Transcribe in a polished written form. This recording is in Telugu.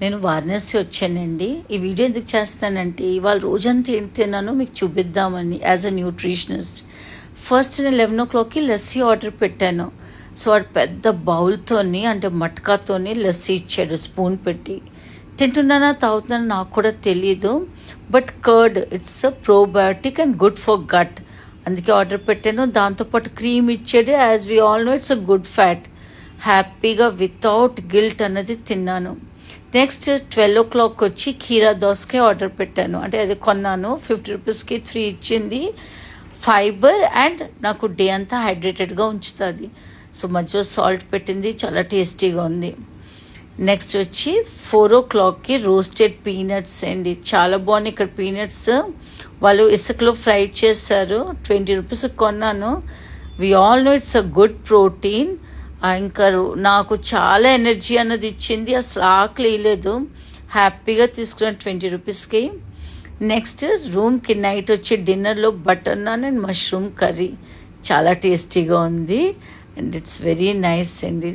నేను వారణాసి వచ్చానండి. ఈ వీడియో ఎందుకు చేస్తానంటే ఇవాళ రోజంతా ఏం తిన్నానో మీకు చూపిద్దామని యాజ్ అ న్యూట్రిషనిస్ట్. ఫస్ట్ నేను 11 లస్సీ ఆర్డర్ పెట్టాను. సో వాడు పెద్ద బౌల్తోని అంటే మట్కాతోని లస్సీ ఇచ్చాడు స్పూన్ పెట్టి. తింటున్నానా తాగుతున్నానా నాకు కూడా తెలీదు. But curd it's a probiotic and good for gut, అందుకే ఆర్డర్ పెట్టాను. దాంతోపాటు క్రీమ్ ఇచ్చాడు. As we all know it's a good fat. హ్యాపీగా వితౌట్ గిల్ట్ అన్నది తిన్నాను. నెక్స్ట్ 12 వచ్చి కీరా దోసకాయ ఆర్డర్ పెట్టాను. అంటే అది కొన్నాను, 50 రూపీస్కి 3 ఇచ్చింది. ఫైబర్ అండ్ నాకు డే అంతా హైడ్రేటెడ్గా ఉంచుతుంది. సో మధ్యలో సాల్ట్ పెట్టింది, చాలా టేస్టీగా ఉంది. నెక్స్ట్ వచ్చి 4 రోస్టెడ్ పీనట్స్ అండి, చాలా బాగున్నాయి. ఇక్కడ పీనట్స్ వాళ్ళు ఇసుకలో ఫ్రై చేశారు. 20 రూపీస్కి కొన్నాను. We all know it's a good protein. ఇంకా నాకు చాలా ఎనర్జీ అన్నది ఇచ్చింది. అసలు ఆకలి వేయలేదు, హ్యాపీగా తీసుకున్నాను 20 రూపీస్కి. నెక్స్ట్ రూమ్కి నైట్ వచ్చి డిన్నర్లో butter naan and mushroom curry చాలా టేస్టీగా ఉంది అండ్ ఇట్స్ వెరీ నైస్ అండి.